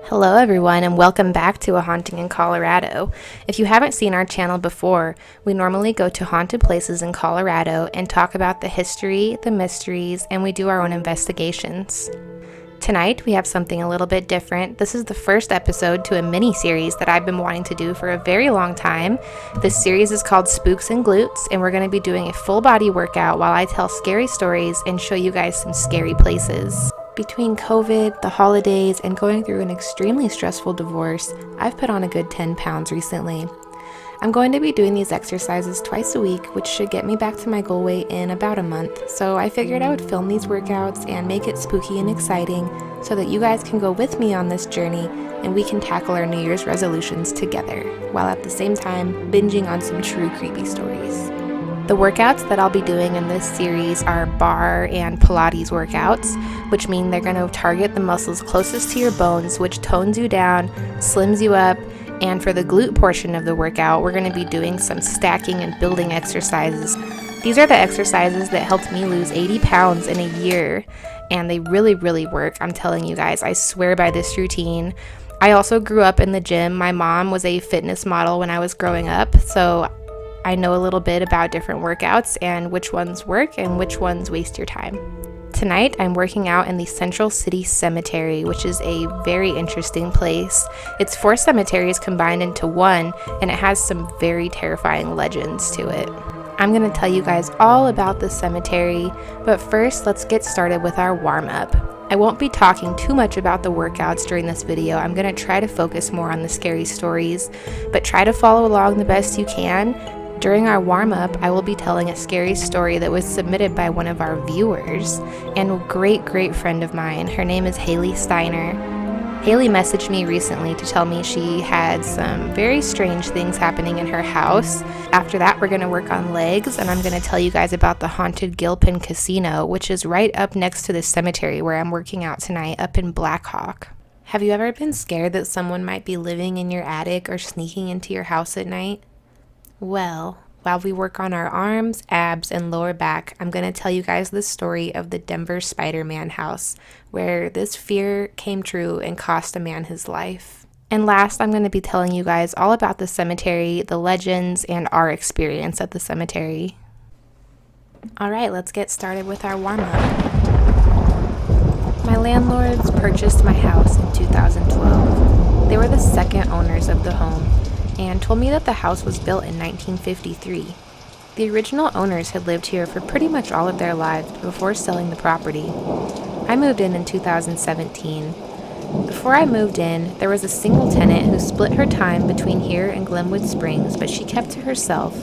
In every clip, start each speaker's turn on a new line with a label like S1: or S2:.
S1: Hello everyone and welcome back to A Haunting in Colorado. If you haven't seen our channel before, we normally go to haunted places in Colorado and talk about the history, the mysteries, and we do our own investigations. Tonight we have something a little bit different. This is the first episode to a mini-series that I've been wanting to do for a very long time. This series is called Spooks and Glutes, and we're going to be doing a full body workout while I tell scary stories and show you guys some scary places. Between COVID, the holidays, and going through an extremely stressful divorce, I've put on a good 10 pounds recently. I'm going to be doing these exercises twice a week, which should get me back to my goal weight in about a month, so I figured I would film these workouts and make it spooky and exciting so that you guys can go with me on this journey and we can tackle our New Year's resolutions together, while at the same time binging on some true creepy stories. The workouts that I'll be doing in this series are barre and Pilates workouts, which mean they're going to target the muscles closest to your bones, which tones you down, slims you up, and for the glute portion of the workout, we're going to be doing some stacking and building exercises. These are the exercises that helped me lose 80 pounds in a year, and they really work. I'm telling you guys, I swear by this routine. I also grew up in the gym. My mom was a fitness model when I was growing up, so I know a little bit about different workouts and which ones work and which ones waste your time. Tonight, I'm working out in the Central City Cemetery, which is a very interesting place. It's 4 cemeteries combined into one, and it has some very terrifying legends to it. I'm going to tell you guys all about the cemetery, but first, let's get started with our warm-up. I won't be talking too much about the workouts during this video. I'm going to try to focus more on the scary stories, but try to follow along the best you can. During our warm-up, I will be telling a scary story that was submitted by one of our viewers and a great friend of mine. Her name is Haley Steiner. Haley messaged me recently to tell me she had some very strange things happening in her house. After that, we're going to work on legs, and I'm going to tell you guys about the haunted Gilpin Casino, which is right up next to the cemetery where I'm working out tonight, up in BlackHawk. Have you ever been scared that someone might be living in your attic or sneaking into your house at night? Well, while we work on our arms, abs, and lower back, I'm going to tell you guys the story of the Denver Spiderman House, where this fear came true and cost a man his life. And last, I'm going to be telling you guys all about the cemetery, the legends, and our experience at the cemetery. Alright, let's get started with our warm-up. My landlords purchased my house in 2012. They were the second owners of the home, and told me that the house was built in 1953. The original owners had lived here for pretty much all of their lives before selling the property. I moved in 2017. Before I moved in, there was a single tenant who split her time between here and Glenwood Springs, but she kept to herself.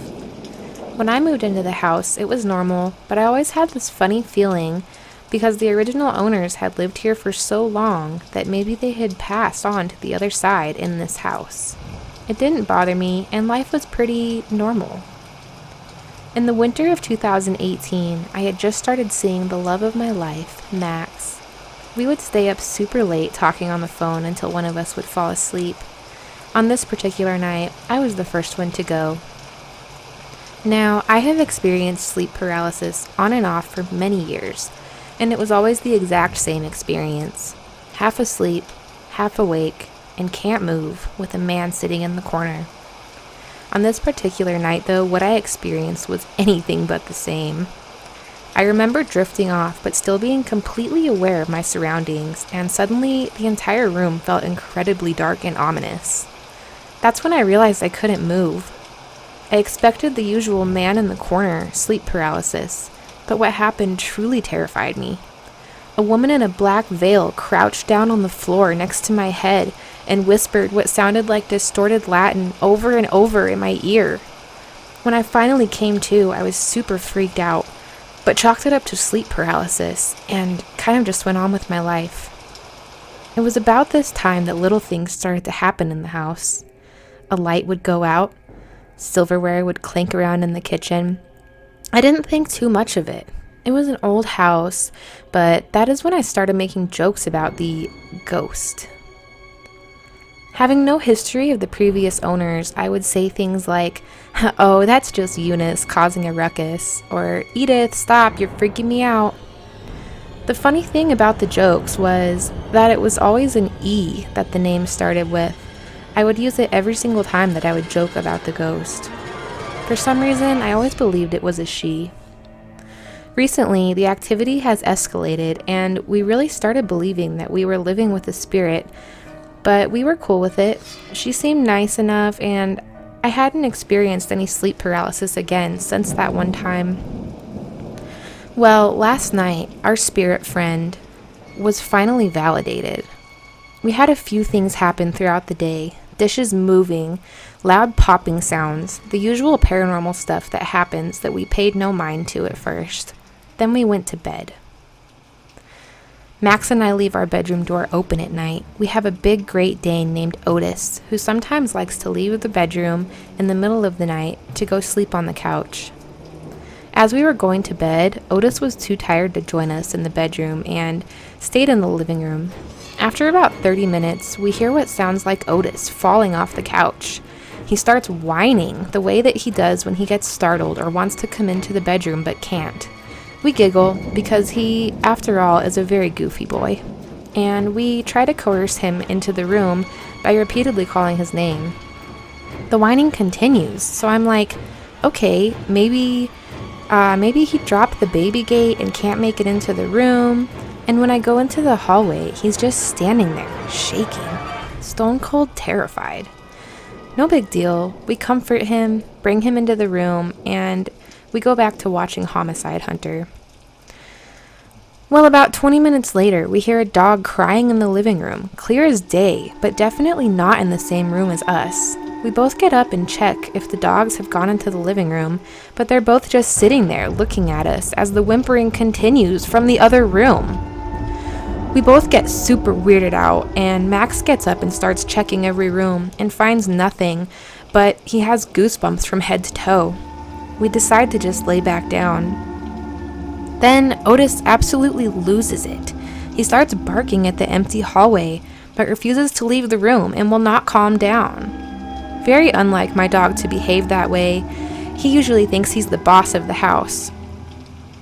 S1: When I moved into the house, it was normal, but I always had this funny feeling because the original owners had lived here for so long that maybe they had passed on to the other side in this house. It didn't bother me, and life was pretty normal. In the winter of 2018, I had just started seeing the love of my life, Max. We would stay up super late talking on the phone until one of us would fall asleep. On this particular night, I was the first one to go. Now, I have experienced sleep paralysis on and off for many years, and it was always the exact same experience. Half asleep, half awake, and can't move, with a man sitting in the corner. On this particular night, though, what I experienced was anything but the same. I remember drifting off, but still being completely aware of my surroundings, and suddenly the entire room felt incredibly dark and ominous. That's when I realized I couldn't move. I expected the usual man in the corner, sleep paralysis, but what happened truly terrified me. A woman in a black veil crouched down on the floor next to my head and whispered what sounded like distorted Latin over and over in my ear. When I finally came to, I was super freaked out, but chalked it up to sleep paralysis and kind of just went on with my life. It was about this time that little things started to happen in the house. A light would go out, silverware would clink around in the kitchen. I didn't think too much of it. It was an old house, but that is when I started making jokes about the ghost. Having no history of the previous owners, I would say things like, "Oh, that's just Eunice causing a ruckus," or "Edith, stop, you're freaking me out." The funny thing about the jokes was that it was always an E that the name started with. I would use it every single time that I would joke about the ghost. For some reason, I always believed it was a she. Recently, the activity has escalated, and we really started believing that we were living with a spirit, but we were cool with it. She seemed nice enough, and I hadn't experienced any sleep paralysis again since that one time. Well, last night, our spirit friend was finally validated. We had a few things happen throughout the day. Dishes moving, loud popping sounds, the usual paranormal stuff that happens that we paid no mind to at first. Then we went to bed. Max and I leave our bedroom door open at night. We have a big Great Dane named Otis, who sometimes likes to leave the bedroom in the middle of the night to go sleep on the couch. As we were going to bed, Otis was too tired to join us in the bedroom and stayed in the living room. After about 30 minutes, we hear what sounds like Otis falling off the couch. He starts whining the way that he does when he gets startled or wants to come into the bedroom but can't. We giggle because he, after all, is a very goofy boy. And we try to coerce him into the room by repeatedly calling his name. The whining continues, so I'm like, okay, maybe he dropped the baby gate and can't make it into the room. And when I go into the hallway, he's just standing there, shaking, stone cold terrified. No big deal. We comfort him, bring him into the room, and we go back to watching Homicide Hunter. Well, about 20 minutes later, we hear a dog crying in the living room, clear as day, but definitely not in the same room as us. We both get up and check if the dogs have gone into the living room, but they're both just sitting there looking at us as the whimpering continues from the other room. We both get super weirded out, and Max gets up and starts checking every room and finds nothing, but he has goosebumps from head to toe. We decide to just lay back down. Then Otis absolutely loses it. He starts barking at the empty hallway, but refuses to leave the room and will not calm down. Very unlike my dog to behave that way, he usually thinks he's the boss of the house.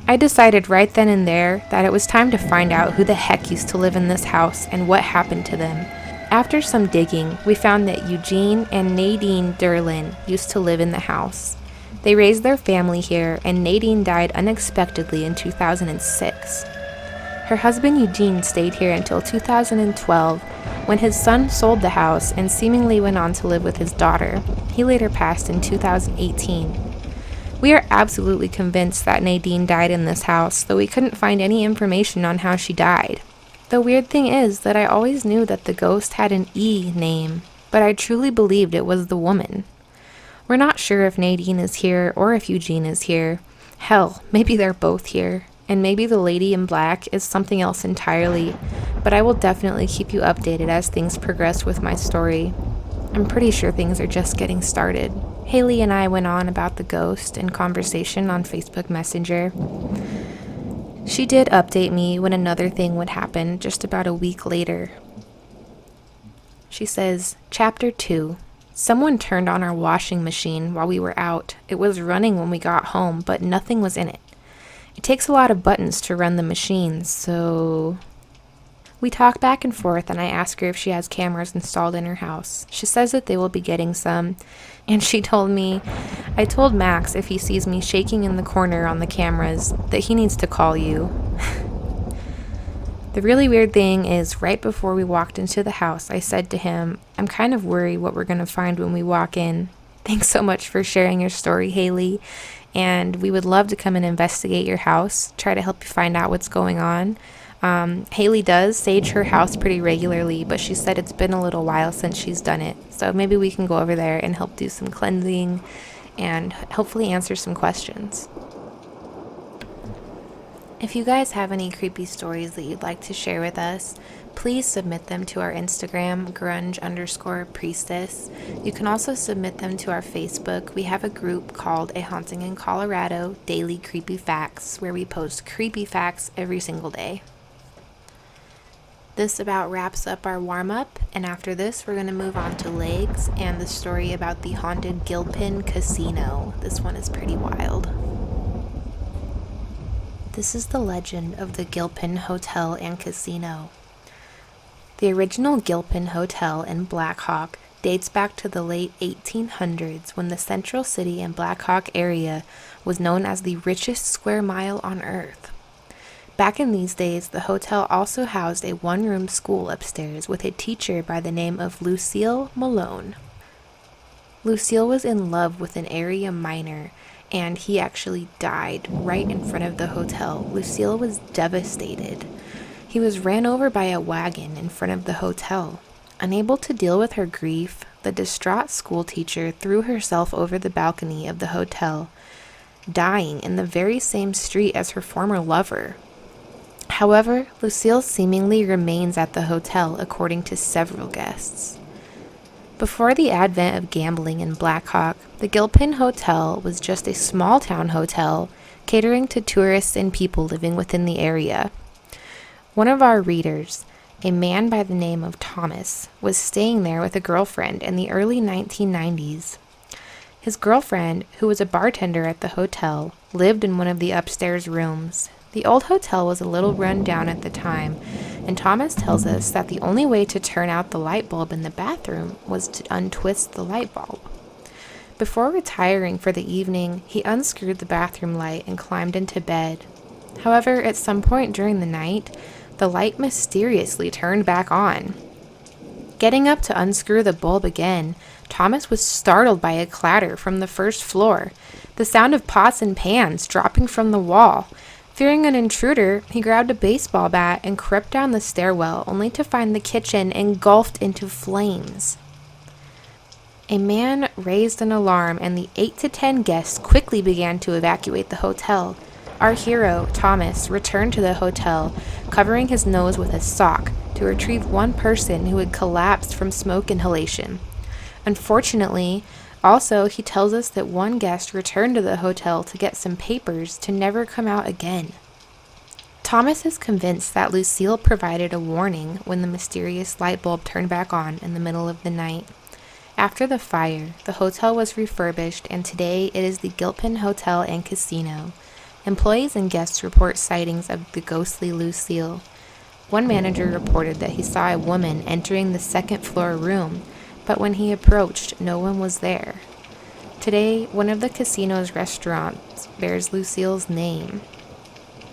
S1: I decided right then and there that it was time to find out who the heck used to live in this house and what happened to them. After some digging, we found that Eugene and Nadine Derlin used to live in the house. They raised their family here, and Nadine died unexpectedly in 2006. Her husband Eugene stayed here until 2012, when his son sold the house and seemingly went on to live with his daughter. He later passed in 2018. We are absolutely convinced that Nadine died in this house, though we couldn't find any information on how she died. The weird thing is that I always knew that the ghost had an E name, but I truly believed it was the woman. We're not sure if Nadine is here or if Eugene is here. Hell, maybe they're both here, and maybe the lady in black is something else entirely, but I will definitely keep you updated as things progress with my story. I'm pretty sure things are just getting started. Haley and I went on about the ghost in conversation on Facebook Messenger. She did update me when another thing would happen just about a week later. She says, Chapter 2. Someone turned on our washing machine while we were out. It was running when we got home, but nothing was in it. It takes a lot of buttons to run the machine, so... We talk back and forth, and I ask her if she has cameras installed in her house. She says that they will be getting some, and she told me, I told Max if he sees me shaking in the corner on the cameras, that he needs to call you. The really weird thing is, right before we walked into the house, I said to him, I'm kind of worried what we're going to find when we walk in. Thanks so much for sharing your story, Haley, and we would love to come and investigate your house, try to help you find out what's going on. Haley does sage her house pretty regularly, but she said it's been a little while since she's done it. So maybe we can go over there and help do some cleansing and hopefully answer some questions. If you guys have any creepy stories that you'd like to share with us, please submit them to our Instagram, grunge_priestess. You can also submit them to our Facebook. We have a group called A Haunting in Colorado Daily Creepy Facts, where we post creepy facts every single day. This about wraps up our warm-up, and after this we're going to move on to legs and the story about the haunted Gilpin Casino. This one is pretty wild. This is the legend of the Gilpin Hotel and Casino. The original Gilpin Hotel in BlackHawk dates back to the late 1800s when the Central City and BlackHawk area was known as the richest square mile on Earth. Back in these days, the hotel also housed a one-room school upstairs with a teacher by the name of Lucille Malone. Lucille was in love with an area miner, and he actually died right in front of the hotel. Lucille was devastated. He was ran over by a wagon in front of the hotel. Unable to deal with her grief, the distraught schoolteacher threw herself over the balcony of the hotel, dying in the very same street as her former lover. However, Lucille seemingly remains at the hotel, according to several guests. Before the advent of gambling in BlackHawk, the Gilpin Hotel was just a small-town hotel catering to tourists and people living within the area. One of our readers, a man by the name of Thomas, was staying there with a girlfriend in the early 1990s. His girlfriend, who was a bartender at the hotel, lived in one of the upstairs rooms. The old hotel was a little run down at the time, and Thomas tells us that the only way to turn out the light bulb in the bathroom was to untwist the light bulb. Before retiring for the evening, he unscrewed the bathroom light and climbed into bed. However, at some point during the night, the light mysteriously turned back on. Getting up to unscrew the bulb again, Thomas was startled by a clatter from the first floor, the sound of pots and pans dropping from the wall. Fearing an intruder, he grabbed a baseball bat and crept down the stairwell, only to find the kitchen engulfed into flames. A man raised an alarm, and the 8 to 10 guests quickly began to evacuate the hotel. Our hero, Thomas, returned to the hotel, covering his nose with a sock to retrieve one person who had collapsed from smoke inhalation. Unfortunately, also, he tells us that one guest returned to the hotel to get some papers to never come out again. Thomas is convinced that Lucille provided a warning when the mysterious light bulb turned back on in the middle of the night. After the fire, the hotel was refurbished, and today it is the Gilpin Hotel and Casino. Employees and guests report sightings of the ghostly Lucille. One manager reported that he saw a woman entering the second-floor room, but when he approached, no one was there. Today, one of the casino's restaurants bears Lucille's name.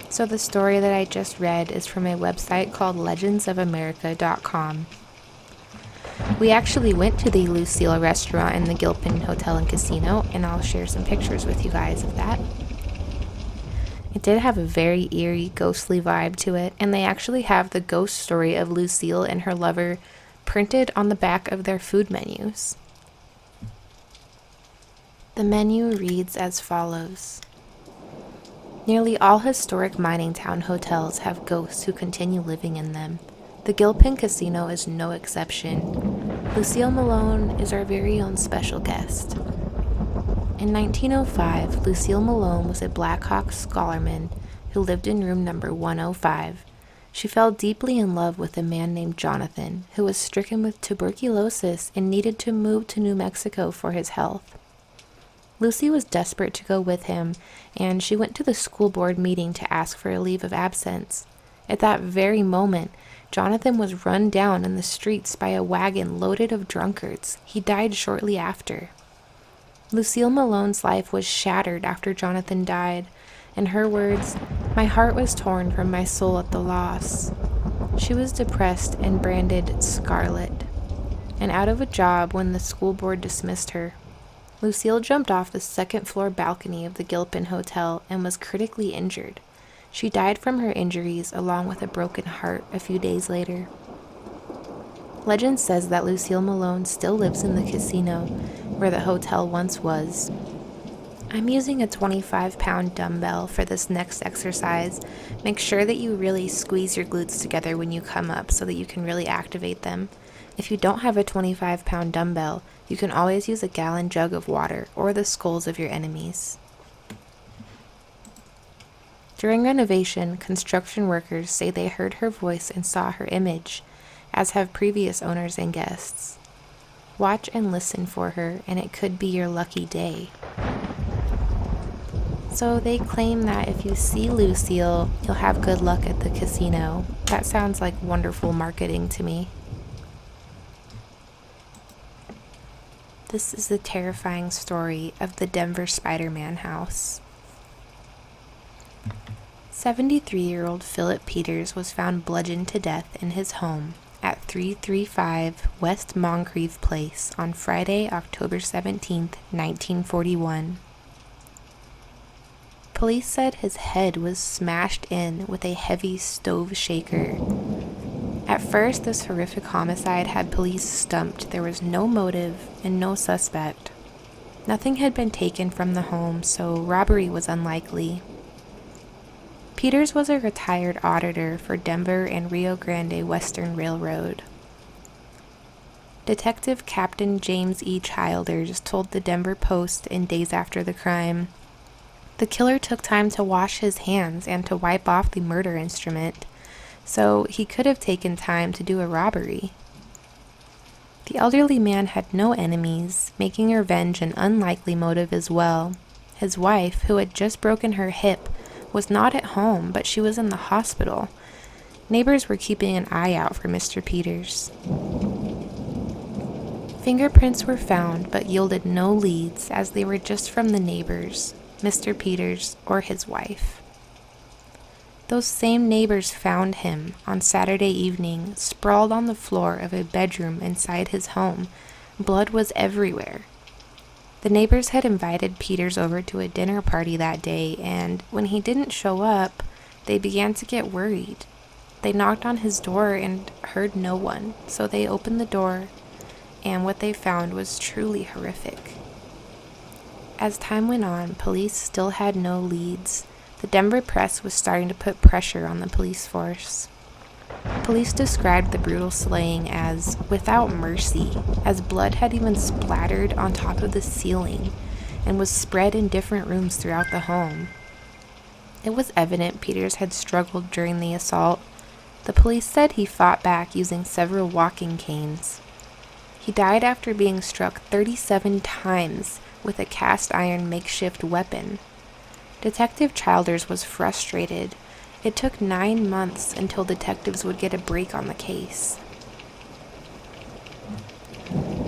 S1: So the story that I just read is from a website called legendsofamerica.com. We actually went to the Lucille restaurant in the Gilpin Hotel and Casino, and I'll share some pictures with you guys of that. It did have a very eerie, ghostly vibe to it, and they actually have the ghost story of Lucille and her lover printed on the back of their food menus. The menu reads as follows. Nearly all historic mining town hotels have ghosts who continue living in them. The Gilpin Casino is no exception. Lucille Malone is our very own special guest. In 1905, Lucille Malone was a BlackHawk scholarman who lived in room number 105. She fell deeply in love with a man named Jonathan, who was stricken with tuberculosis and needed to move to New Mexico for his health. Lucy was desperate to go with him, and she went to the school board meeting to ask for a leave of absence. At that very moment, Jonathan was run down in the streets by a wagon loaded of drunkards. He died shortly after. Lucille Malone's life was shattered after Jonathan died. In her words, "My heart was torn from my soul at the loss." She was depressed and branded scarlet, and out of a job when the school board dismissed her. Lucille jumped off the second-floor balcony of the Gilpin Hotel and was critically injured. She died from her injuries along with a broken heart a few days later. Legend says that Lucille Malone still lives in the casino where the hotel once was. I'm using a 25-pound dumbbell for this next exercise. Make sure that you really squeeze your glutes together when you come up so that you can really activate them. If you don't have a 25-pound dumbbell, you can always use a gallon jug of water or the skulls of your enemies. During renovation, construction workers say they heard her voice and saw her image, as have previous owners and guests. Watch and listen for her, and it could be your lucky day. So they claim that if you see Lucille, you'll have good luck at the casino. That sounds like wonderful marketing to me. This is the terrifying story of the Denver Spiderman House. 73-year-old Philip Peters was found bludgeoned to death in his home at 335 West Moncrief Place on Friday, October 17, 1941. Police said his head was smashed in with a heavy stove shaker. At first, this horrific homicide had police stumped. There was no motive and no suspect. Nothing had been taken from the home, so robbery was unlikely. Peters was a retired auditor for Denver and Rio Grande Western Railroad. Detective Captain James E. Childers told the Denver Post in days after the crime, "The killer took time to wash his hands and to wipe off the murder instrument, so he could have taken time to do a robbery." The elderly man had no enemies, making revenge an unlikely motive as well. His wife, who had just broken her hip, was not at home, but she was in the hospital. Neighbors were keeping an eye out for Mr. Peters. Fingerprints were found, but yielded no leads, as they were just from the neighbors, Mr. Peters or his wife. Those same neighbors found him on Saturday evening, sprawled on the floor of a bedroom inside his home. Blood was everywhere. The neighbors had invited Peters over to a dinner party that day, and when he didn't show up, they began to get worried. They knocked on his door and heard no one, so they opened the door, and what they found was truly horrific. As time went on, police still had no leads. The Denver press was starting to put pressure on the police force. Police described the brutal slaying as without mercy, as blood had even splattered on top of the ceiling and was spread in different rooms throughout the home. It was evident Peters had struggled during the assault. The police said he fought back using several walking canes. He died after being struck 37 times with a cast iron makeshift weapon. Detective Childers was frustrated. It took 9 months until detectives would get a break on the case.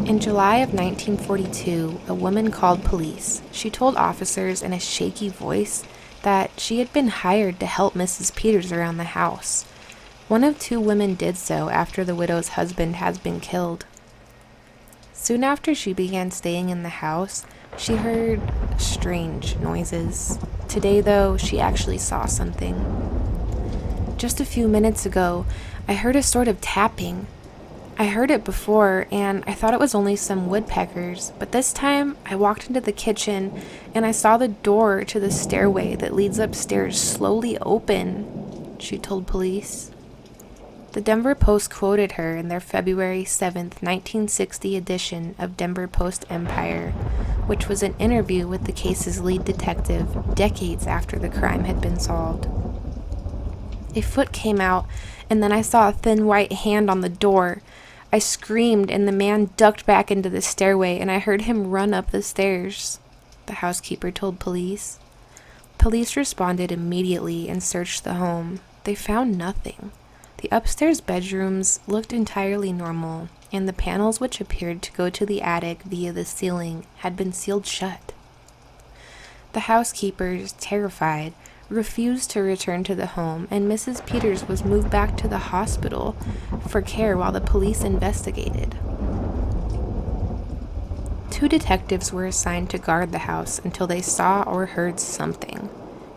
S1: In July of 1942, a woman called police. She told officers in a shaky voice that she had been hired to help Mrs. Peters around the house. One of 2 women did so after the widow's husband has been killed. Soon after she began staying in the house, she heard strange noises. Today, though, she actually saw something. "Just a few minutes ago, I heard a sort of tapping. I heard it before, and I thought it was only some woodpeckers, but this time I walked into the kitchen, and I saw the door to the stairway that leads upstairs slowly open," she told police. The Denver Post quoted her in their February 7, 1960 edition of Denver Post-Empire, which was an interview with the case's lead detective decades after the crime had been solved. "A foot came out, and then I saw a thin white hand on the door. I screamed, and the man ducked back into the stairway, and I heard him run up the stairs," the housekeeper told police. Police responded immediately and searched the home. They found nothing. The upstairs bedrooms looked entirely normal, and the panels which appeared to go to the attic via the ceiling had been sealed shut. The housekeepers, terrified, refused to return to the home, and Mrs. Peters was moved back to the hospital for care while the police investigated. 2 detectives were assigned to guard the house until they saw or heard something.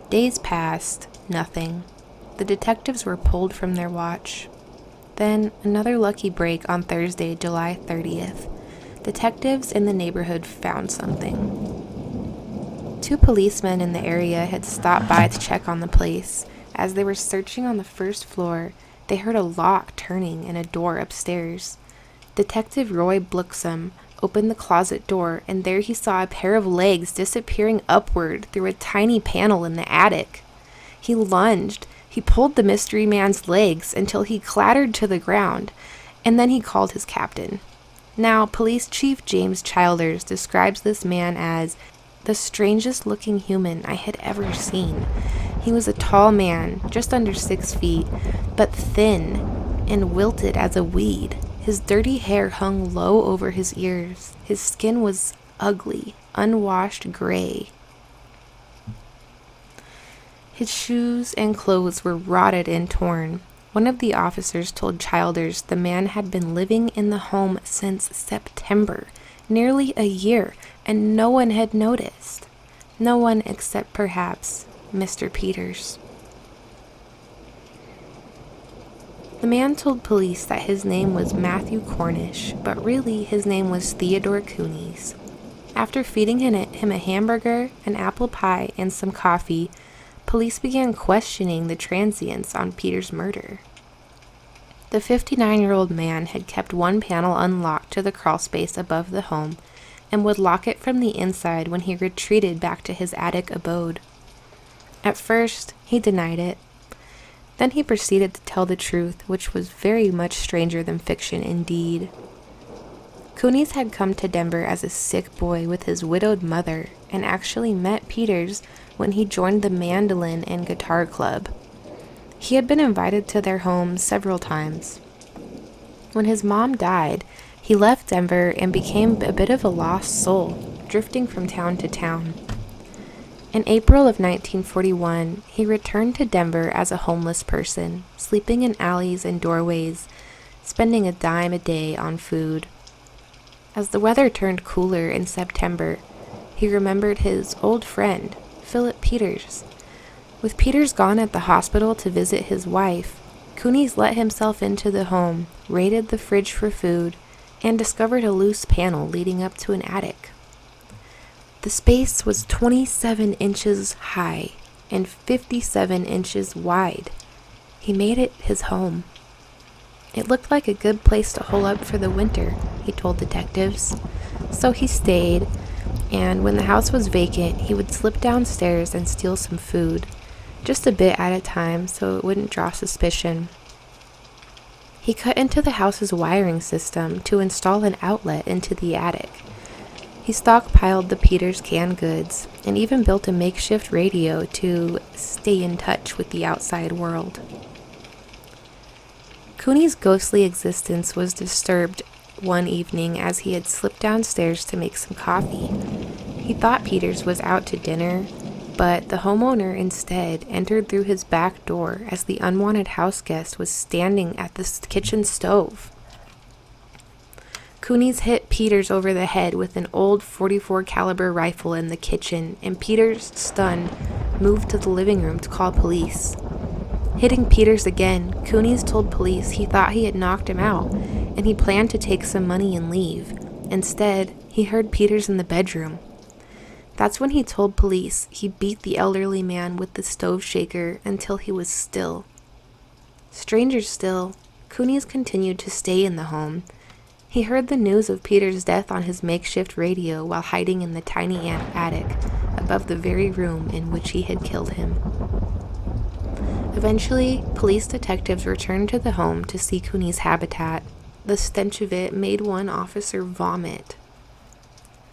S1: Days passed, nothing. The detectives were pulled from their watch. Then, another lucky break on Thursday, July 30th. Detectives in the neighborhood found something. 2 policemen in the area had stopped by to check on the place. As they were searching on the first floor, they heard a lock turning in a door upstairs. Detective Roy Bluxham opened the closet door, and there he saw a pair of legs disappearing upward through a tiny panel in the attic. He lunged. He pulled the mystery man's legs until he clattered to the ground, and then he called his captain. Now, Police Chief James Childers describes this man as the strangest looking human I had ever seen. He was a tall man, just under 6 feet, but thin and wilted as a weed. His dirty hair hung low over his ears. His skin was ugly, unwashed gray. His shoes and clothes were rotted and torn. One of the officers told Childers the man had been living in the home since September, nearly a year, and no one had noticed. No one except perhaps Mr. Peters. The man told police that his name was Matthew Cornish, but really his name was Theodore Cooney's. After feeding him a hamburger, an apple pie, and some coffee, police began questioning the transients on Peters' murder. The 59-year-old man had kept one panel unlocked to the crawlspace above the home and would lock it from the inside when he retreated back to his attic abode. At first, he denied it. Then he proceeded to tell the truth, which was very much stranger than fiction indeed. Cooney's had come to Denver as a sick boy with his widowed mother and actually met Peters when he joined the mandolin and guitar club. He had been invited to their home several times. When his mom died, he left Denver and became a bit of a lost soul, drifting from town to town. In April of 1941, he returned to Denver as a homeless person, sleeping in alleys and doorways, spending a dime a day on food. As the weather turned cooler in September, he remembered his old friend, Philip Peters. With Peters gone at the hospital to visit his wife, Cooney's let himself into the home, raided the fridge for food, and discovered a loose panel leading up to an attic. The space was 27 inches high and 57 inches wide. He made it his home. It looked like a good place to hole up for the winter, he told detectives. So he stayed, and when the house was vacant, he would slip downstairs and steal some food, just a bit at a time so it wouldn't draw suspicion. He cut into the house's wiring system to install an outlet into the attic. He stockpiled the Peters canned goods and even built a makeshift radio to stay in touch with the outside world. Cooney's ghostly existence was disturbed one evening as he had slipped downstairs to make some coffee. He thought Peters was out to dinner, but the homeowner instead entered through his back door as the unwanted house guest was standing at the kitchen stove. Cooney's hit Peters over the head with an old .44 caliber rifle in the kitchen, and Peters, stunned, moved to the living room to call police. Hitting Peters again, Cooney's told police he thought he had knocked him out, and he planned to take some money and leave. Instead, he heard Peters in the bedroom. That's when he told police he beat the elderly man with the stove shaker until he was still. Stranger still, Cooney's continued to stay in the home. He heard the news of Peters' death on his makeshift radio while hiding in the tiny attic above the very room in which he had killed him. Eventually, police detectives returned to the home to see Cooney's habitat. The stench of it made one officer vomit.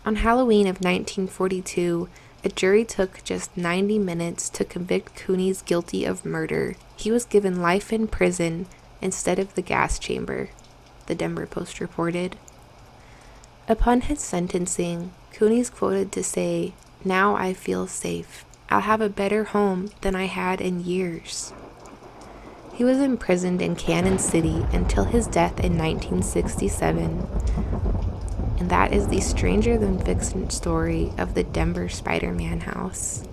S1: On Halloween of 1942, a jury took just 90 minutes to convict Cooney's guilty of murder. He was given life in prison instead of the gas chamber, the Denver Post reported. Upon his sentencing, Cooney's quoted to say, "Now I feel safe. I'll have a better home than I had in years." He was imprisoned in Cannon City until his death in 1967. And that is the stranger than fiction story of the Denver Spiderman House.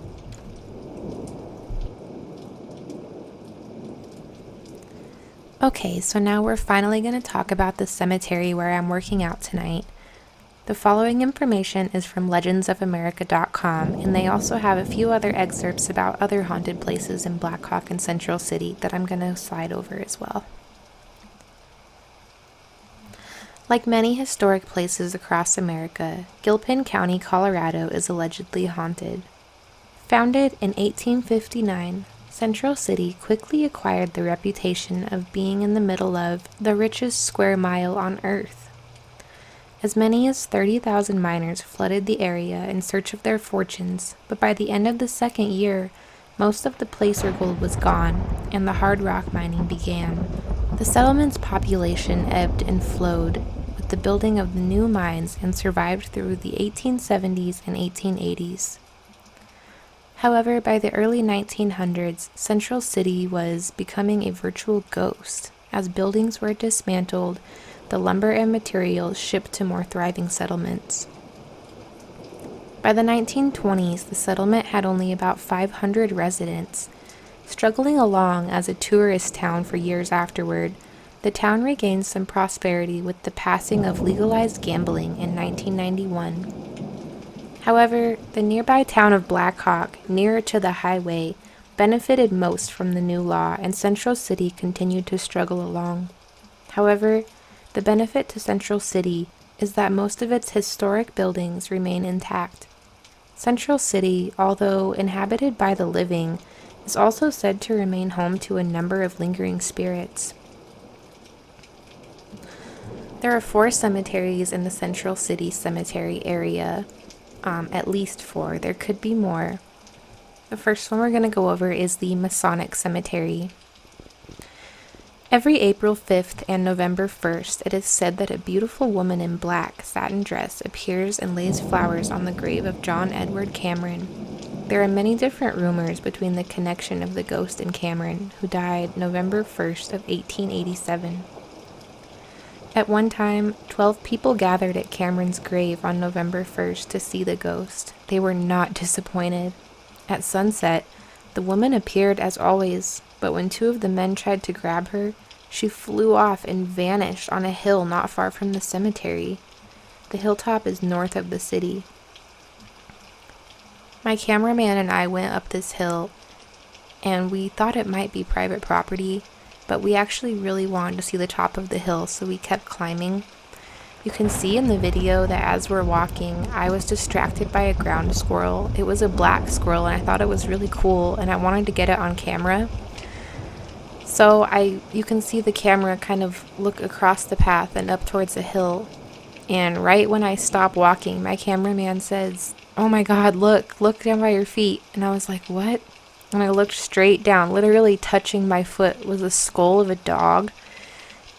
S1: Okay, so now we're finally going to talk about the cemetery where I'm working out tonight. The following information is from legendsofamerica.com, and they also have a few other excerpts about other haunted places in BlackHawk and Central City that I'm going to slide over as well. Like many historic places across America, Gilpin County, Colorado is allegedly haunted. Founded in 1859, Central City quickly acquired the reputation of being in the middle of the richest square mile on Earth. As many as 30,000 miners flooded the area in search of their fortunes, but by the end of the second year, most of the placer gold was gone, and the hard rock mining began. The settlement's population ebbed and flowed with the building of the new mines and survived through the 1870s and 1880s. However, by the early 1900s, Central City was becoming a virtual ghost, as buildings were dismantled, the lumber and materials shipped to more thriving settlements. By the 1920s, the settlement had only about 500 residents. Struggling along as a tourist town for years afterward, the town regained some prosperity with the passing of legalized gambling in 1991. However, the nearby town of BlackHawk, nearer to the highway, benefited most from the new law, and Central City continued to struggle along. However, the benefit to Central City is that most of its historic buildings remain intact. Central City, although inhabited by the living, is also said to remain home to a number of lingering spirits. There are 4 cemeteries in the Central City cemetery area, at least 4. There could be more. The first one we're going to go over is the Masonic Cemetery. Every April 5th and November 1st, it is said that a beautiful woman in black satin dress appears and lays flowers on the grave of John Edward Cameron. There are many different rumors between the connection of the ghost and Cameron, who died November 1st of 1887. At one time, 12 people gathered at Cameron's grave on November 1st to see the ghost. They were not disappointed. At sunset, the woman appeared as always, but when 2 of the men tried to grab her, she flew off and vanished on a hill not far from the cemetery. The hilltop is north of the city. My cameraman and I went up this hill, and we thought it might be private property, but we actually really wanted to see the top of the hill, so we kept climbing. You can see in the video that as we're walking, I was distracted by a ground squirrel. It was a black squirrel, and I thought it was really cool, and I wanted to get it on camera. So you can see the camera kind of look across the path and up towards the hill. And right when I stop walking, my cameraman says, "Oh my God, look down by your feet." And I was like, "What?" And I looked straight down. Literally touching my foot was the skull of a dog.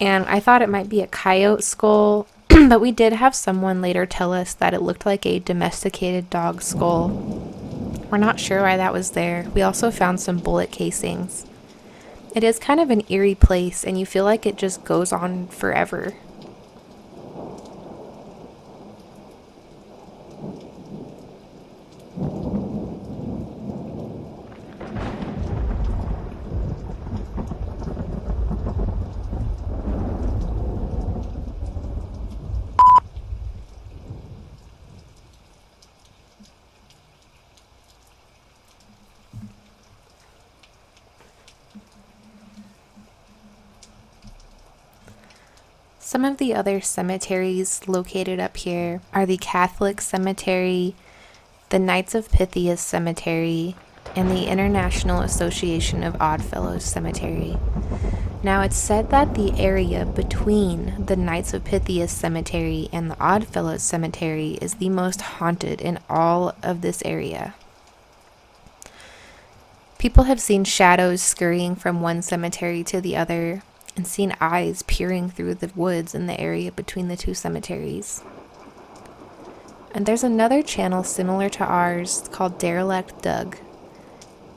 S1: And I thought it might be a coyote skull, but we did have someone later tell us that it looked like a domesticated dog skull. We're not sure why that was there. We also found some bullet casings. It is kind of an eerie place, and you feel like it just goes on forever. Some of the other cemeteries located up here are the Catholic Cemetery, the Knights of Pythias Cemetery, and the International Association of Oddfellows Cemetery. Now, it's said that the area between the Knights of Pythias Cemetery and the Oddfellows Cemetery is the most haunted in all of this area. People have seen shadows scurrying from one cemetery to the other, and seen eyes peering through the woods in the area between the 2 cemeteries. And there's another channel similar to ours called Derelict Doug.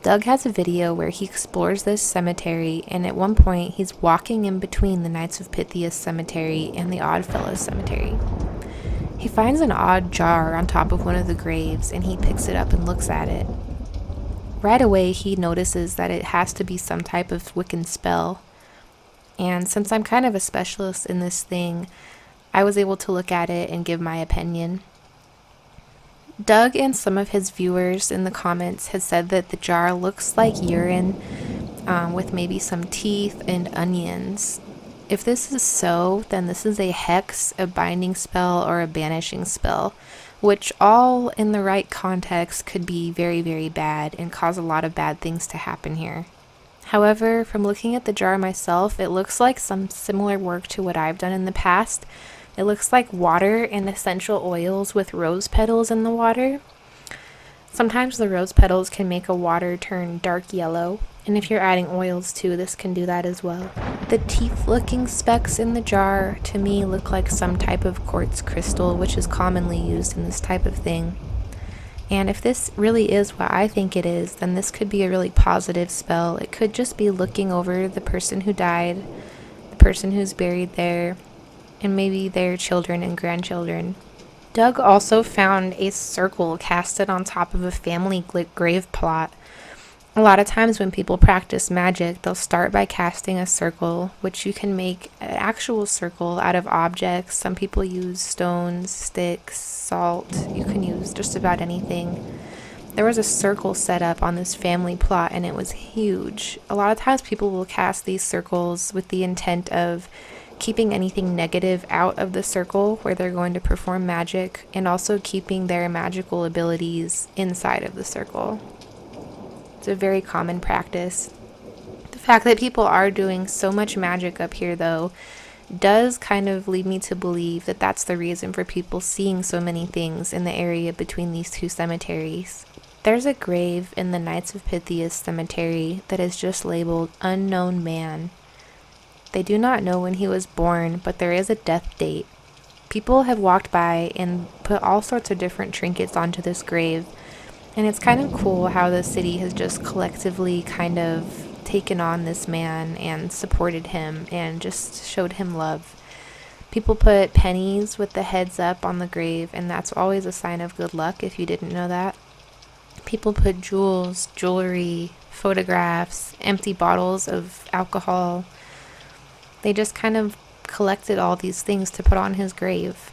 S1: Doug has a video where he explores this cemetery, and at one point he's walking in between the Knights of Pythias Cemetery and the Oddfellows Cemetery. He finds an odd jar on top of one of the graves, and he picks it up and looks at it. Right away he notices that it has to be some type of Wiccan spell. And since I'm kind of a specialist in this thing, I was able to look at it and give my opinion. Doug and some of his viewers in the comments has said that the jar looks like urine with maybe some teeth and onions. If this is so, then this is a hex, a binding spell, or a banishing spell, which all in the right context could be very, very bad and cause a lot of bad things to happen here. However, from looking at the jar myself, it looks like some similar work to what I've done in the past, It looks like water and essential oils with rose petals in the water. Sometimes the rose petals can make a water turn dark yellow, and if you're adding oils too, this can do that as well. The teeth-looking specks in the jar to me look like some type of quartz crystal, which is commonly used in this type of thing. And if this really is what I think it is, then this could be a really positive spell. It could just be looking over the person who died, the person who's buried there, and maybe their children and grandchildren. Doug also found a circle casted on top of a family grave plot. A lot of times when people practice magic, they'll start by casting a circle, which you can make an actual circle out of objects. Some people use stones, sticks, salt. You can use just about anything. There was a circle set up on this family plot, and it was huge. A lot of times people will cast these circles with the intent of keeping anything negative out of the circle where they're going to perform magic, and also keeping their magical abilities inside of the circle. It's a very common practice. The fact that people are doing so much magic up here, though, does kind of lead me to believe that that's the reason for people seeing so many things in the area between these two cemeteries. There's a grave in the Knights of Pythias cemetery that is just labeled Unknown Man. They do not know when he was born, but there is a death date. People have walked by and put all sorts of different trinkets onto this grave, and it's kind of cool how the city has just collectively kind of taken on this man and supported him and just showed him love. People put pennies with the heads up on the grave, and that's always a sign of good luck if you didn't know that. People put jewels, jewelry, photographs, empty bottles of alcohol. They just kind of collected all these things to put on his grave.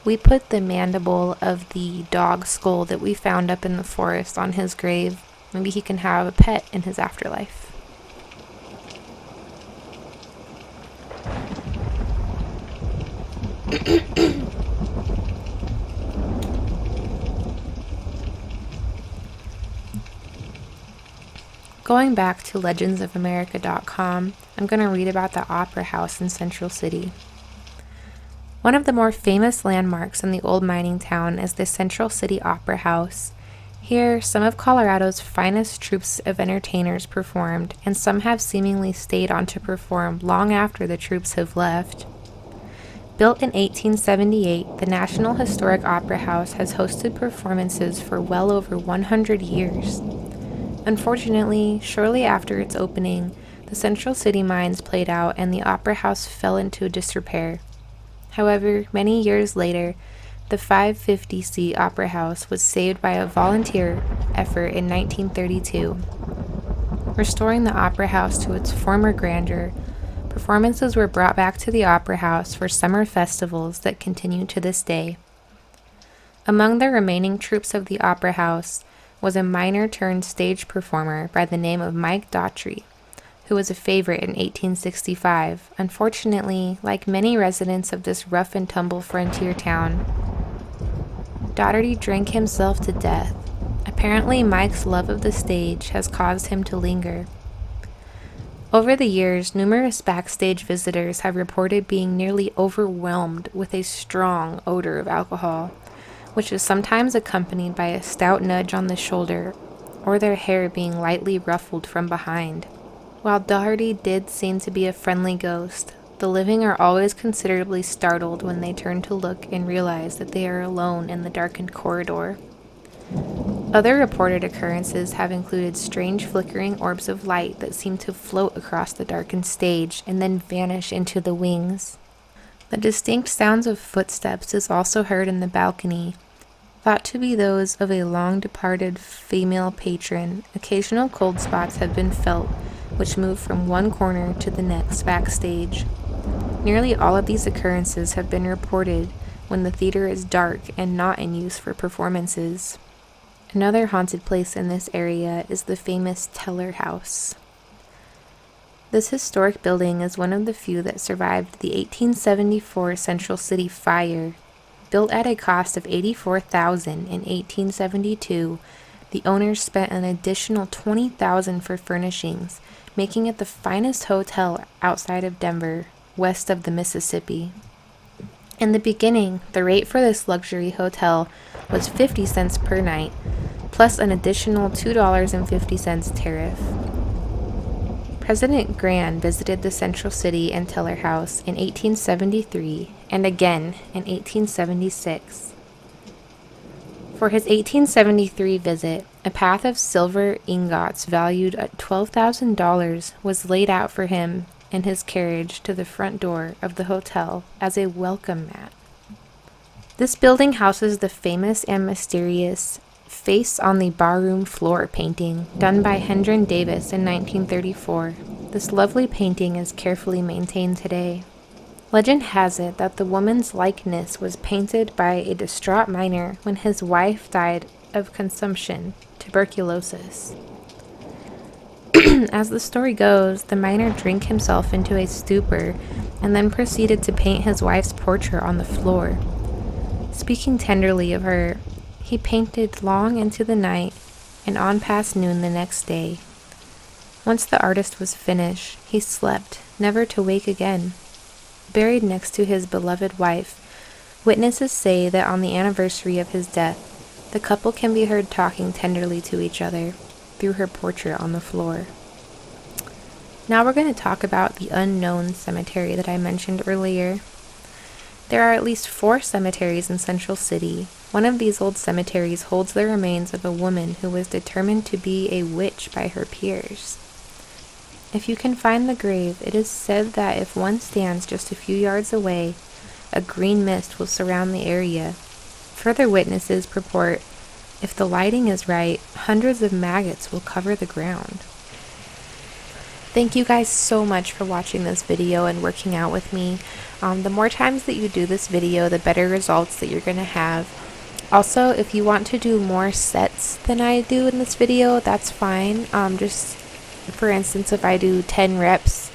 S1: We put the mandible of the dog skull that we found up in the forest on his grave. Maybe he can have a pet in his afterlife. Going back to legendsofamerica.com, I'm going to read about the Opera House in Central City. One of the more famous landmarks in the old mining town is the Central City Opera House. Here, some of Colorado's finest troupes of entertainers performed, and some have seemingly stayed on to perform long after the troupes have left. Built in 1878, the National Historic Opera House has hosted performances for well over 100 years. Unfortunately, shortly after its opening, the Central City mines played out and the Opera House fell into disrepair. However, many years later, the 550-seat Opera House was saved by a volunteer effort in 1932. Restoring the Opera House to its former grandeur, performances were brought back to the Opera House for summer festivals that continue to this day. Among the remaining troupes of the Opera House was a miner-turned-stage performer by the name of Mike Daughtry, who was a favorite in 1865. Unfortunately, like many residents of this rough-and-tumble frontier town, Daughtry drank himself to death. Apparently, Mike's love of the stage has caused him to linger. Over the years, numerous backstage visitors have reported being nearly overwhelmed with a strong odor of alcohol, which is sometimes accompanied by a stout nudge on the shoulder or their hair being lightly ruffled from behind. While Daughtry did seem to be a friendly ghost, the living are always considerably startled when they turn to look and realize that they are alone in the darkened corridor. Other reported occurrences have included strange flickering orbs of light that seem to float across the darkened stage and then vanish into the wings. The distinct sounds of footsteps is also heard in the balcony, thought to be those of a long-departed female patron. Occasional cold spots have been felt, which move from one corner to the next backstage. Nearly all of these occurrences have been reported when the theater is dark and not in use for performances. Another haunted place in this area is the famous Teller House. This historic building is one of the few that survived the 1874 Central City fire. Built at a cost of $84,000 in 1872, The owners spent an additional $20,000 for furnishings, making it the finest hotel outside of Denver, west of the Mississippi. In the beginning, the rate for this luxury hotel was 50 cents per night, plus an additional $2.50 tariff. President Grant visited the Central City and Teller House in 1873 and again in 1876. For his 1873 visit, a path of silver ingots valued at $12,000 was laid out for him in his carriage to the front door of the hotel as a welcome mat. This building houses the famous and mysterious Face on the Barroom Floor painting done by Hendren Davis in 1934. This lovely painting is carefully maintained today. Legend has it that the woman's likeness was painted by a distraught miner when his wife died of consumption, tuberculosis. As the story goes, the miner drank himself into a stupor and then proceeded to paint his wife's portrait on the floor. Speaking tenderly of her, he painted long into the night and on past noon the next day. Once the artist was finished, he slept, never to wake again. Buried next to his beloved wife, witnesses say that on the anniversary of his death, the couple can be heard talking tenderly to each other through her portrait on the floor. Now we're going to talk about the unknown cemetery that I mentioned earlier. There are at least 4 cemeteries in Central City. One of these old cemeteries holds the remains of a woman who was determined to be a witch by her peers. If you can find the grave, it is said that if one stands just a few yards away, a green mist will surround the area. Further witnesses purport, if the lighting is right, hundreds of maggots will cover the ground. Thank you guys so much for watching this video and working out with me. The more times that you do this video, the better results that you're going to have. Also, if you want to do more sets than I do in this video, that's fine. Just for instance, if I do 10 reps,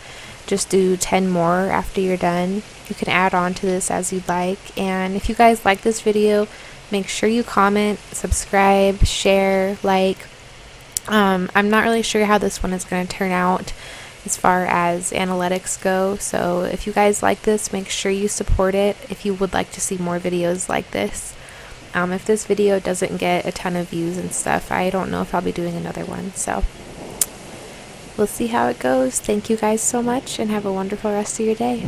S1: just do 10 more after you're done. You can add on to this as you'd like. And if you guys like this video, make sure you comment, subscribe, share, like. I'm not really sure how this one is going to turn out as far as analytics go, so if you guys like this, make sure you support it if you would like to see more videos like this. If this video doesn't get a ton of views and stuff, I don't know if I'll be doing another one, so we'll see how it goes. Thank you guys so much and have a wonderful rest of your day.